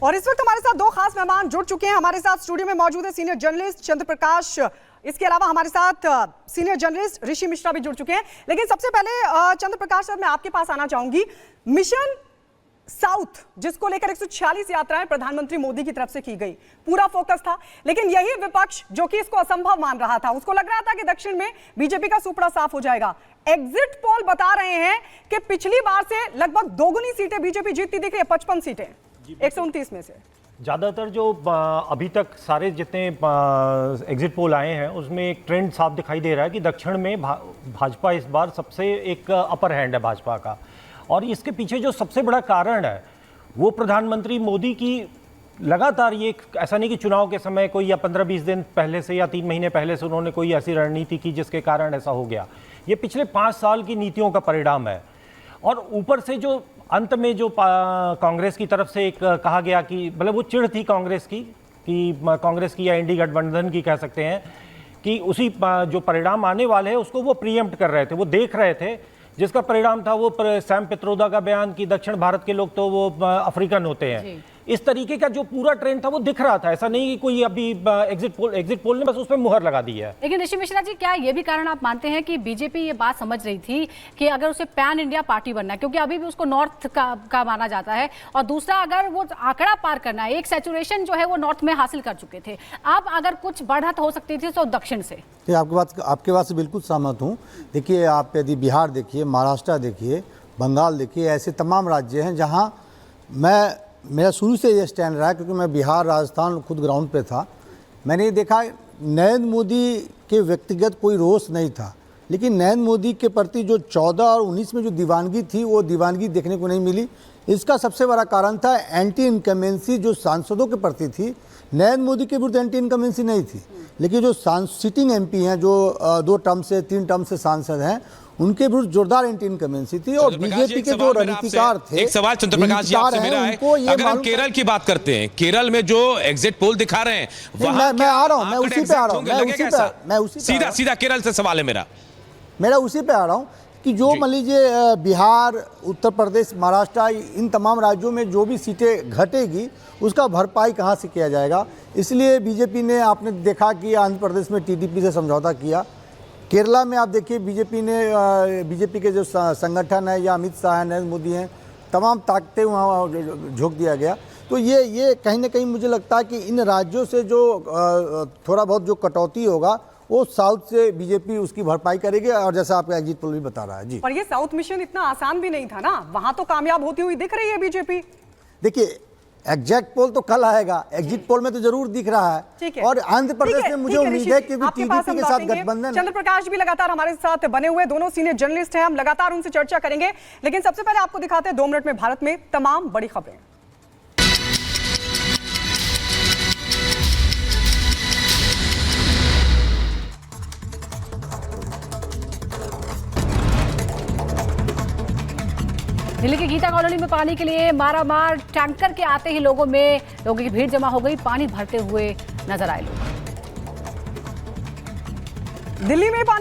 और इस वक्त हमारे साथ दो खास मेहमान जुड़ चुके हैं। हमारे साथ स्टूडियो में मौजूद है सीनियर जर्नलिस्ट चंद्र प्रकाश, इसके अलावा हमारे साथ सीनियर जर्नलिस्ट ऋषि मिश्रा भी जुड़ चुके हैं। लेकिन सबसे पहले चंद्र प्रकाश सर, मैं आपके पास आना चाहूंगी। मिशन साउथ जिसको लेकर 146 यात्राएं प्रधानमंत्री मोदी की तरफ से की गई, पूरा फोकस था, लेकिन यही विपक्ष जो कि इसको असंभव मान रहा था, उसको लग रहा था कि दक्षिण में बीजेपी का सुपड़ा साफ हो जाएगा। एग्जिट पोल बता रहे हैं कि पिछली बार से लगभग दोगुनी सीटें बीजेपी जीतती दिख रही है, 55 सीटें 129 में से। ज़्यादातर जो अभी तक सारे जितने एग्जिट पोल आए हैं उसमें एक ट्रेंड साफ दिखाई दे रहा है कि दक्षिण में भाजपा इस बार सबसे एक अपर हैंड है भाजपा का। और इसके पीछे जो सबसे बड़ा कारण है वो प्रधानमंत्री मोदी की लगातार, ये ऐसा नहीं कि चुनाव के समय कोई या 15-20 दिन पहले से या 3 महीने पहले से उन्होंने कोई ऐसी रणनीति की जिसके कारण ऐसा हो गया। ये पिछले 5 साल की नीतियों का परिणाम है। और ऊपर से जो अंत में जो कांग्रेस की तरफ से एक कहा गया कि मतलब वो चिढ़ थी कांग्रेस की, कि कांग्रेस की या इंडी गठबंधन की कह सकते हैं, कि उसी जो परिणाम आने वाले हैं उसको वो प्रीएम्प्ट कर रहे थे, वो देख रहे थे, जिसका परिणाम था वो सैम पित्रोदा का बयान कि दक्षिण भारत के लोग तो वो अफ्रीकन होते हैं। इस तरीके का जो पूरा ट्रेंड था वो दिख रहा था। ऐसा नहीं कि कोई अभी एग्जिट पोल ने बस उस पर मुहर लगा दी है। लेकिन ऋषि मिश्रा जी, क्या ये भी कारण आप मानते हैं कि बीजेपी ये बात समझ रही थी कि अगर उसे पैन इंडिया पार्टी बनना है, क्योंकि अभी भी उसको नॉर्थ का माना जाता है, और दूसरा अगर वो आंकड़ा पार करना है, एक सैचुरेशन जो है वो नॉर्थ में हासिल कर चुके थे, अब अगर कुछ बढ़त हो सकती थी तो दक्षिण से। आपके बात से बिल्कुल सहमत हूँ। देखिए, आप यदि बिहार देखिए, महाराष्ट्र देखिए, बंगाल देखिए, ऐसे तमाम राज्य हैं जहाँ मेरा शुरू से ये स्टैंड रहा है, क्योंकि मैं बिहार राजस्थान खुद ग्राउंड पे था। मैंने ये देखा नरेंद्र मोदी के व्यक्तिगत कोई रोष नहीं था, लेकिन नरेंद्र मोदी के प्रति जो 14 और 19 में जो दीवानगी थी वो दीवानगी देखने को नहीं मिली। इसका सबसे बड़ा कारण था एंटी इनकमेंसी जो सांसदों के प्रति थी। नरेंद्र मोदी के विरुद्ध एंटी इनकमेंसी नहीं थी, लेकिन जो सिटिंग एमपी हैं, जो 2 टर्म से 3 टर्म से सांसद हैं, उनके विरुद्ध जोरदार एंटी इनकमेंसी थी। और बीजेपी के जो रणनीतिकार थे, एक सवाल चंद्र प्रकाश जी आपसे मेरा है, अगर हम केरल की बात करते हैं, केरल में जो एग्जिट पोल दिखा रहे हैं वहां मैं आ रहा हूं, मैं उसी पे आ रहा हूं, सीधा केरल से सवाल है मेरा उसी पे आ रहा हूं कि जो मान लीजिए बिहार, उत्तर प्रदेश, महाराष्ट्र, इन तमाम राज्यों में जो भी सीटें घटेगी उसका भरपाई कहाँ से किया जाएगा। इसलिए बीजेपी ने, आपने देखा कि आंध्र प्रदेश में टीडीपी से समझौता किया। केरला में आप देखिए बीजेपी के जो संगठन है या अमित शाह है, नरेंद्र मोदी हैं, तमाम ताकतें वहाँ झोंक दिया गया। तो ये कहीं ना कहीं मुझे लगता है कि इन राज्यों से जो थोड़ा बहुत जो कटौती होगा वो साउथ से बीजेपी उसकी भरपाई करेगी, और जैसा आपका एग्जिट पोल भी बता रहा है। जी, पर ये साउथ मिशन इतना आसान भी नहीं था ना, वहां तो कामयाब होती हुई दिख रही है बीजेपी। देखिए, एग्जैक्ट पोल तो कल आएगा, एग्जिट पोल में तो जरूर दिख रहा है। और आंध्र प्रदेश में मुझे उम्मीद है कि टीडीपी के साथ गठबंधन। चंद्र प्रकाश भी लगातार हमारे साथ बने हुए, दोनों सीनियर जर्नलिस्ट हैं, हम लगातार उनसे चर्चा करेंगे। लेकिन सबसे पहले आपको दिखाते हैं 2 मिनट में भारत में तमाम बड़ी खबरें। दिल्ली की गीता कॉलोनी में पानी के लिए मारामार, टैंकर के आते ही लोगों की भीड़ जमा हो गई, पानी भरते हुए नजर आए लोग। दिल्ली में पानी